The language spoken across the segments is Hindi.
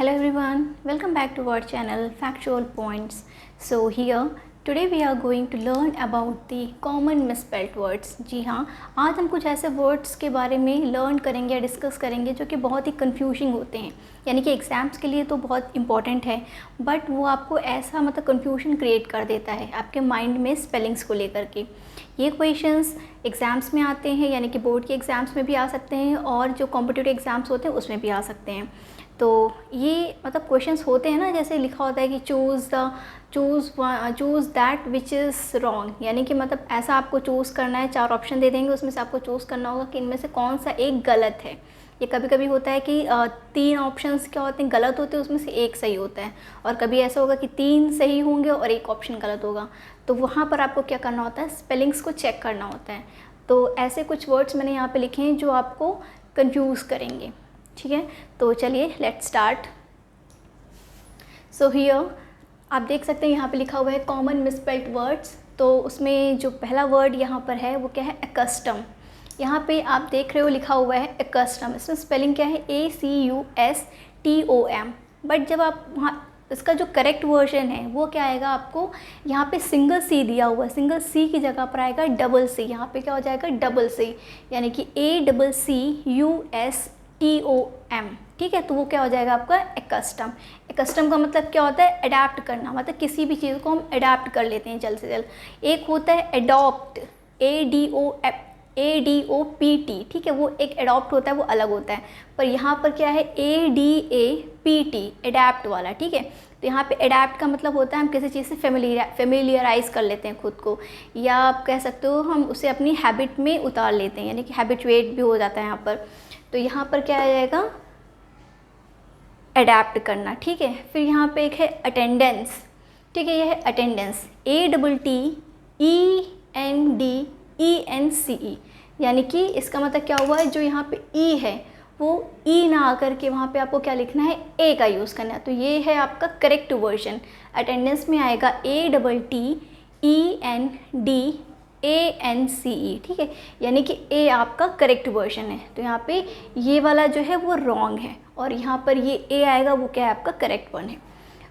Hello everyone, welcome back to our channel Factual Points. So here today we are going to learn about the common misspelled words. जी हाँ, आज हम कुछ ऐसे वर्ड्स के बारे में लर्न करेंगे या डिस्कस करेंगे जो कि बहुत ही कन्फ्यूजिंग होते हैं, यानी कि एग्ज़ाम्स के लिए तो बहुत इंपॉर्टेंट है, बट वो आपको ऐसा कन्फ्यूजन क्रिएट कर देता है आपके माइंड में स्पेलिंग्स को लेकर के। ये क्वेश्चंस एग्ज़ाम्स में आते हैं, यानी कि बोर्ड के एग्ज़ाम्स में भी आ सकते हैं और जो कॉम्पिटिटिव एग्ज़ाम्स होते हैं उसमें भी आ सकते हैं। तो ये क्वेश्चंस होते हैं ना, जैसे लिखा होता है कि choose that which is wrong, यानी कि ऐसा आपको चूज़ करना है। 4 ऑप्शन दे देंगे, उसमें से आपको चूज़ करना होगा कि इनमें से कौन सा एक गलत है। ये कभी कभी होता है कि 3 ऑप्शंस क्या होते हैं गलत होते हैं, उसमें से एक सही होता है, और कभी ऐसा होगा कि 3 सही होंगे और एक ऑप्शन गलत होगा। तो वहाँ पर आपको क्या करना होता है, स्पेलिंग्स को चेक करना होता है। तो ऐसे कुछ वर्ड्स मैंने यहाँ पे लिखे हैं जो आपको कंफ्यूज करेंगे, ठीक है। तो चलिए लेट्स स्टार्ट। सो हियर आप देख सकते हैं यहाँ पे लिखा हुआ है कॉमन मिसस्पेल्ड वर्ड्स। तो उसमें जो पहला वर्ड यहाँ पर है वो क्या है, एकस्टम। यहाँ पे आप देख रहे हो लिखा हुआ है एकस्टम, इसमें स्पेलिंग क्या है, ACUSTOM। बट जब आप वहाँ इसका जो करेक्ट वर्जन है वो क्या आएगा, आपको यहाँ पे सिंगल सी दिया हुआ है, सिंगल सी की जगह पर आएगा डबल सी। यहाँ पे क्या हो जाएगा, डबल सी, यानी कि ACCUSTOM, ठीक है। तो वो क्या हो जाएगा आपका एकस्टम। एकस्टम का मतलब क्या होता है, अडेप्ट करना, किसी भी चीज़ को हम अडेप्ट कर लेते हैं जल्द से जल्द। एक होता है एडॉप्ट, ADOPT, ठीक है, वो एक एडॉप्ट होता है, वो अलग होता है। पर यहाँ पर क्या है, ADAPT, एडेप्ट वाला, ठीक है। तो यहाँ पे एडेप्ट का मतलब होता है हम किसी चीज़ से फेमिलियराइज कर लेते हैं खुद को, या आप कह सकते हो हम उसे अपनी हैबिट में उतार लेते हैं, यानी कि हैबिचुएट भी हो जाता है यहाँ पर। तो यहाँ पर क्या आ जाएगा, अडेप्ट करना, ठीक है। फिर यहाँ पे एक है अटेंडेंस, ठीक है, यह है अटेंडेंस, ATTENDENCE, यानी कि इसका मतलब क्या हुआ है, जो यहाँ पे ई है वो ई ना आकर के वहाँ पे आपको क्या लिखना है, ए का यूज़ करना है। तो ये है आपका करेक्ट वर्जन। अटेंडेंस में आएगा ATTENDANCE, ठीक है, यानी कि ए आपका करेक्ट वर्जन है। तो यहाँ पे ये वाला जो है वो रॉन्ग है, और यहाँ पर ये ए आएगा वो क्या है, आपका करेक्ट वन है।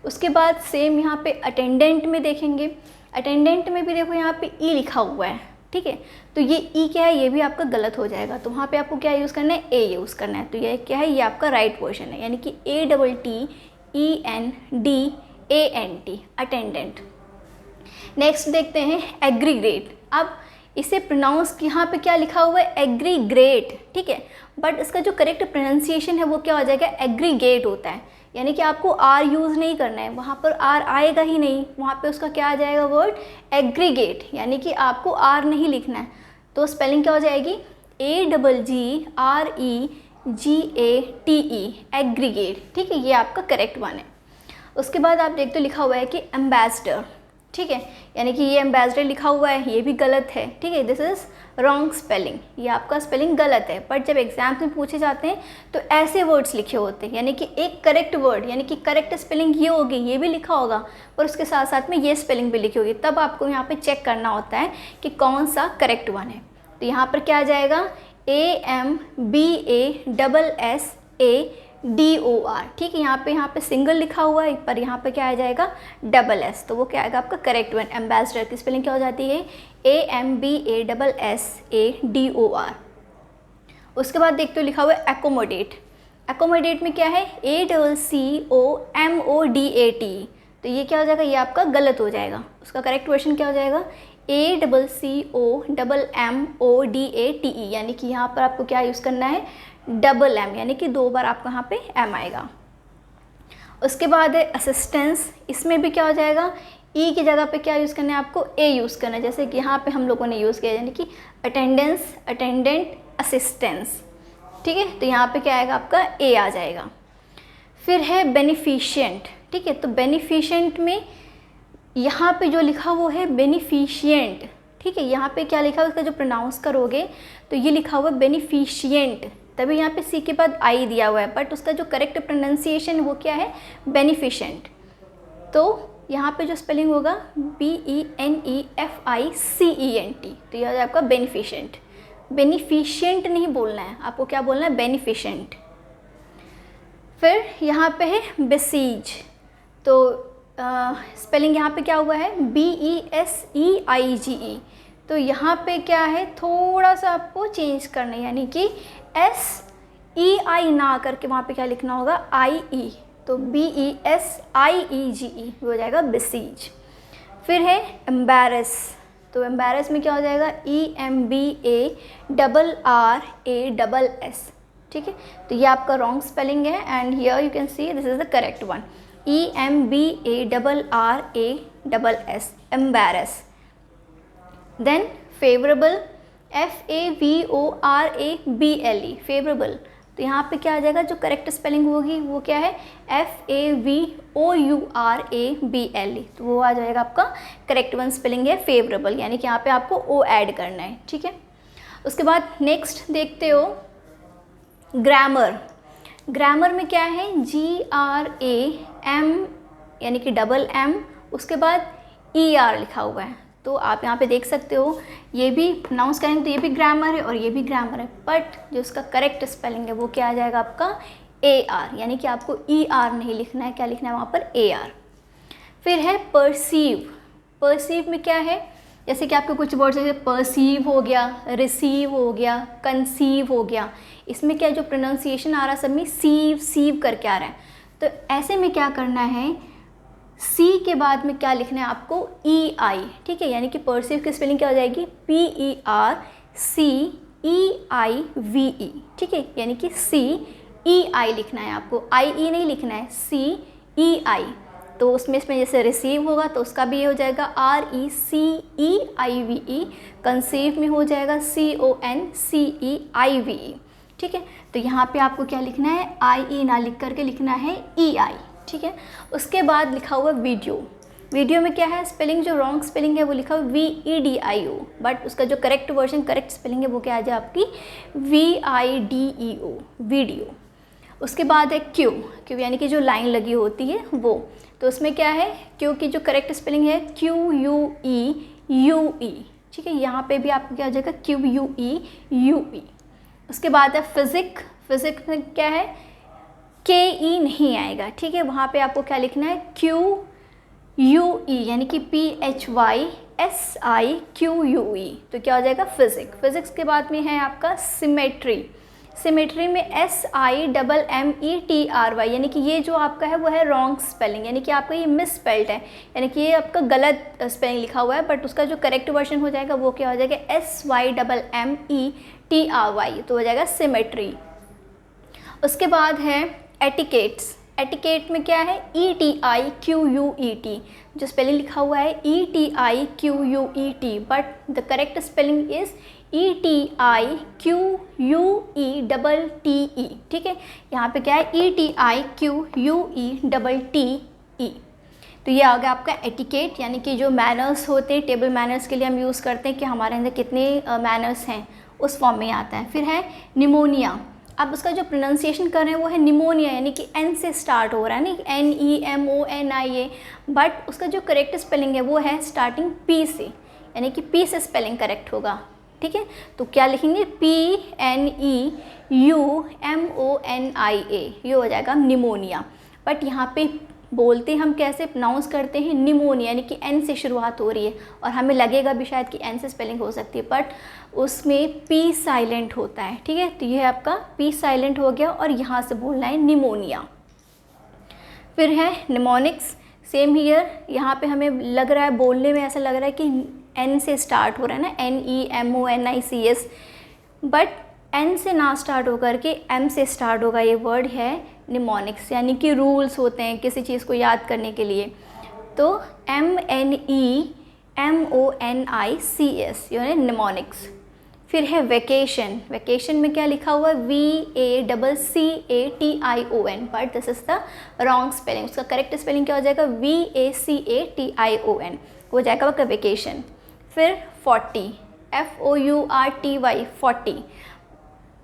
उसके बाद सेम यहाँ पे अटेंडेंट में देखेंगे, अटेंडेंट में भी देखो यहाँ पे ई लिखा हुआ है, ठीक है। तो ये ई क्या है, ये भी आपका गलत हो जाएगा। तो वहाँ पे आपको क्या यूज़ करना है, ए यूज़ करना है। तो ये क्या है, ये आपका राइट वर्जन है, यानी कि ATTENDANT, अटेंडेंट। नेक्स्ट देखते हैं एग्रीगेट। अब इसे प्रोनाउंस यहाँ पे क्या लिखा हुआ है, एग्रीगेट, ठीक है, बट इसका जो करेक्ट प्रोनाउंसिएशन है वो क्या हो जाएगा, एग्रीगेट होता है, यानी कि आपको आर यूज़ नहीं करना है, वहाँ पर आर आएगा ही नहीं, वहाँ पे उसका क्या आ जाएगा वर्ड, एग्रीगेट, यानी कि आपको आर नहीं लिखना है। तो स्पेलिंग क्या हो जाएगी, AGGREGATE, एग्रीगेट, ठीक है, ये आपका करेक्ट वन है। उसके बाद आप देखते हो लिखा हुआ है कि एम्बेसडर, ठीक है, यानी कि ये एम्बेसडर लिखा हुआ है, ये भी गलत है, ठीक है, दिस इज़ रॉन्ग स्पेलिंग, ये आपका स्पेलिंग गलत है। बट जब एग्जाम्स में पूछे जाते हैं तो ऐसे वर्ड्स लिखे होते हैं, यानी कि एक करेक्ट वर्ड, यानी कि करेक्ट स्पेलिंग ये होगी, ये भी लिखा होगा, और उसके साथ साथ में ये स्पेलिंग भी लिखी होगी। तब आपको यहाँ पे चेक करना होता है कि कौन सा करेक्ट वन है। तो यहाँ पर क्या आ जाएगा, AMBASSADOR, ठीक है, यहाँ पे सिंगल लिखा हुआ है, पर यहाँ पे क्या आ जाएगा, डबल एस। तो वो क्या आएगा आपका करेक्ट वन। एम्बेसडर की स्पेलिंग क्या हो जाती है, AMBASSADOR। उसके बाद देखते हो लिखा हुआ है एकोमोडेट। एकोमोडेट में क्या है, ACCOMODATE। तो ये क्या हो जाएगा, ये आपका गलत हो जाएगा। उसका करेक्ट वर्जन क्या हो जाएगा, ACCOMMODATE, यानी कि यहाँ पर आपको क्या यूज़ करना है, डबल एम, यानी कि 2 बार आपको यहाँ पे एम आएगा। उसके बाद है असिस्टेंस, इसमें भी क्या हो जाएगा, ई की जगह पे क्या यूज़ करना है, आपको ए यूज़ करना है, जैसे कि यहाँ पे हम लोगों ने यूज़ किया, यानी कि अटेंडेंस, अटेंडेंट, असिस्टेंस, ठीक है। तो यहाँ पे क्या आएगा, आपका ए आ जाएगा। फिर है बेनिफिशिएंट, ठीक है। तो बेनिफिशिएंट में यहाँ पे जो लिखा वो है बेनिफिशिएंट, ठीक है। यहाँ पे क्या लिखा है, उसका जो प्रोनाउंस करोगे तो ये लिखा हुआ है बेनिफिशिएंट, तभी यहाँ पे सी के बाद आई दिया हुआ है, बट उसका जो करेक्ट प्रोनाउंसिएशन वो क्या है, बेनिफिशिएंट। तो यहाँ पे जो स्पेलिंग होगा BENEFICENT, तो यह है आपका बेनिफिशिएंट। बेनिफिशिएंट नहीं बोलना है आपको, क्या बोलना है, बेनिफिशिएंट। फिर यहाँ पे है बेसीज, तो स्पेलिंग यहाँ पे क्या हुआ है, BESEIGE। तो यहाँ पे क्या है, थोड़ा सा आपको चेंज करना है, यानी कि SEI ना करके वहाँ पे क्या लिखना होगा, IE, तो BESIEGE हो जाएगा बेसीज। फिर है एम्बैरस, तो एम्बैरस में क्या हो जाएगा, EMBARRASS, ठीक है। तो ये आपका रॉन्ग स्पेलिंग है, and here you can see this is the correct one, EMBARRASS, embarrass. Then favourable, FAVORABLE, favourable, तो यहाँ पे क्या आ जाएगा, जो करेक्ट स्पेलिंग होगी वो क्या है, FAVOURABLE, तो वो आ जाएगा आपका करेक्ट वन स्पेलिंग है फेवरेबल, यानी कि यहाँ पे आपको ओ ऐड करना है, ठीक है। उसके बाद नेक्स्ट देखते हो ग्रामर। ग्रामर में क्या है, GRAM यानी कि डबल M, उसके बाद ER लिखा हुआ है। तो आप यहाँ पे देख सकते हो, ये भी प्रोनाउंस करेंगे तो ये भी ग्रामर है और ये भी ग्रामर है, बट जो उसका करेक्ट स्पेलिंग है वो क्या आ जाएगा आपका AR, यानी कि आपको ER नहीं लिखना है, क्या लिखना है वहाँ पर AR। फिर है परसीव। परसीव में क्या है, जैसे कि आपके कुछ वर्ड जैसे परसीव हो गया, रिसीव हो गया, कंसीव हो गया, इसमें क्या जो प्रोनाउंसिएशन आ रहा है सब में सीव करके आ रहा है। तो ऐसे में क्या करना है, सी के बाद में क्या लिखना है आपको, EI, ठीक है, यानी कि परसीव की स्पेलिंग क्या हो जाएगी, PERCEIVE, ठीक है, यानी कि CEI लिखना है आपको, IE नहीं लिखना है, CEI। तो उसमें जैसे रिसीव होगा तो उसका भी ये हो जाएगा RECEIVE, कंसीव में हो जाएगा CONCEIVE, ठीक है। तो यहाँ पे आपको क्या लिखना है, IE ना लिख करके लिखना है EI, ठीक है। उसके बाद लिखा हुआ वीडियो। वीडियो में क्या है, स्पेलिंग जो रॉन्ग स्पेलिंग है वो लिखा हुआ VEDIO, बट उसका जो करेक्ट वर्जन करेक्ट स्पेलिंग है वो क्या आ जाए आपकी VIDEO, वीडियो। उसके बाद है क्यू यानी कि जो लाइन लगी होती है वो, तो उसमें क्या है, क्यू की जो करेक्ट स्पेलिंग है QUEUE, ठीक है, यहाँ पे भी आपको क्या हो जाएगा QUEUE। उसके बाद है फिजिक में क्या है, KE नहीं आएगा, ठीक है, वहाँ पे आपको क्या लिखना है QUE, यानी कि PHYSIQUE, तो क्या हो जाएगा फिजिक्स के बाद में है आपका सिमेट्री में SIMMETRY, यानी कि ये जो आपका है वो है रॉन्ग स्पेलिंग, यानी कि आपका ये मिस स्पेल्ड है, यानी कि ये आपका गलत स्पेलिंग लिखा हुआ है, बट उसका जो करेक्ट वर्जन हो जाएगा वो क्या हो जाएगा SYMMETRY, तो हो जाएगा सिमेट्री। उसके बाद है एटिकेट में क्या है ETIQUET, जो स्पेलिंग लिखा हुआ है ETIQUET, but the correct spelling is ETIQUETTE, ठीक है, यहाँ पे क्या है ETIQUETTE। तो ये आ गया आपका एटिकेट, यानी कि जो मैनर्स होते हैं, टेबल मैनर्स के लिए हम यूज़ करते हैं कि हमारे अंदर कितने मैनर्स हैं, उस फॉर्म में आता है। फिर है निमोनिया। अब उसका जो प्रोनाउंसिएशन कर रहे हैं वो है निमोनिया, यानी कि N से स्टार्ट हो रहा है, नहीं NEMONIA, बट उसका जो करेक्ट स्पेलिंग है वो है स्टार्टिंग P से, यानी कि P से स्पेलिंग करेक्ट होगा, ठीक है। तो क्या लिखेंगे PNEUMONIA, ये हो जाएगा निमोनिया। बट यहाँ पे बोलते हम कैसे, प्रोनाउंस करते हैं निमोनिया, यानी कि N से शुरुआत हो रही है, और हमें लगेगा भी शायद कि N से स्पेलिंग हो सकती है, बट उसमें P साइलेंट होता है, ठीक है। तो ये आपका P साइलेंट हो गया और यहाँ से बोलना है निमोनिया। फिर है निमोनिक्स, सेम हियर, यहाँ पे हमें लग रहा है, बोलने में ऐसा लग रहा है कि N से स्टार्ट हो रहा है ना, NEMONICS, बट N से ना स्टार्ट होकर के M से स्टार्ट होगा, ये वर्ड है निमोनिक्स, यानी कि रूल्स होते हैं किसी चीज़ को याद करने के लिए। तो MNEMONICS, यानी निमोनिक्स। फिर है वेकेशन में क्या लिखा हुआ है VACCATION, but this is the wrong spelling, उसका करेक्ट स्पेलिंग क्या हो जाएगा VACATION, हो जाएगा आपका वेकेशन। फिर 40 FOURTY, 40,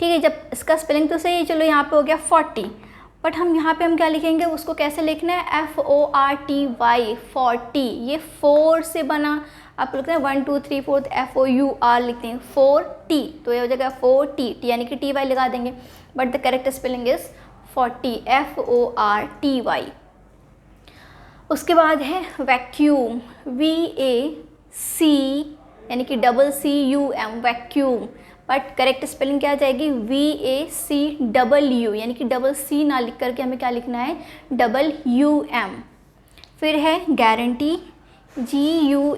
ठीक है, जब इसका स्पेलिंग तो सही है, चलो यहाँ पे हो गया 40, बट हम यहाँ पे हम क्या लिखेंगे, उसको कैसे लिखना है FORTY, 40, ये 4 से बना, आप लिखते हैं 1 2 3 4 FOUR लिखते हैं 40, तो ये हो जाएगा 40, यानी कि TY लगा देंगे, but the correct spelling is 40, FORTY। उसके बाद है वैक्यूम, VAC यानी कि CCUM, vacuum, but correct spelling क्या आ जाएगी, VACW, यानी कि डबल C ना लिख करके हमें क्या लिखना है, WUM। फिर है गारंटी, GUARANT,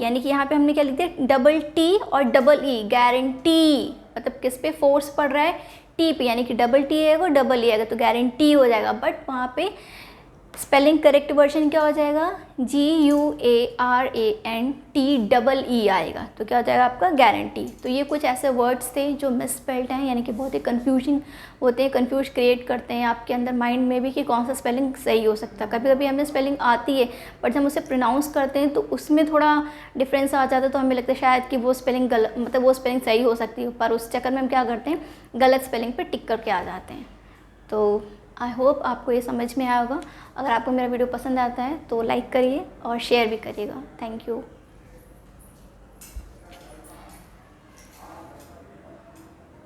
यानी कि यहाँ पे हमने क्या लिख दिया, डबल T और डबल E, गारंटी, मतलब किस पे फोर्स पड़ रहा है, T पे, यानी कि डबल T आएगा डबल E आएगा तो गारंटी हो जाएगा, बट वहाँ पे स्पेलिंग करेक्ट वर्जन क्या हो जाएगा, GUARANTEE आएगा, तो क्या हो जाएगा आपका गारंटी। तो ये कुछ ऐसे वर्ड्स थे जो मिसस्पेल्ड हैं, यानी कि बहुत ही कन्फ्यूजिंग होते हैं, कन्फ्यूज क्रिएट करते हैं आपके अंदर माइंड में भी कि कौन सा स्पेलिंग सही हो सकता है। कभी कभी हमें स्पेलिंग आती है बट जब हम उसे प्रोनाउंस करते हैं तो उसमें थोड़ा डिफरेंस आ जाता है, तो हमें लगता है शायद कि वो स्पेलिंग गलत, मतलब वो स्पेलिंग सही हो सकती है, पर उस चक्कर में हम क्या करते हैं, गलत स्पेलिंग पर टिक करके आ जाते हैं। तो आई होप आपको ये समझ में आया होगा। अगर आपको मेरा वीडियो पसंद आता है तो लाइक करिए और शेयर भी करिएगा। Thank you.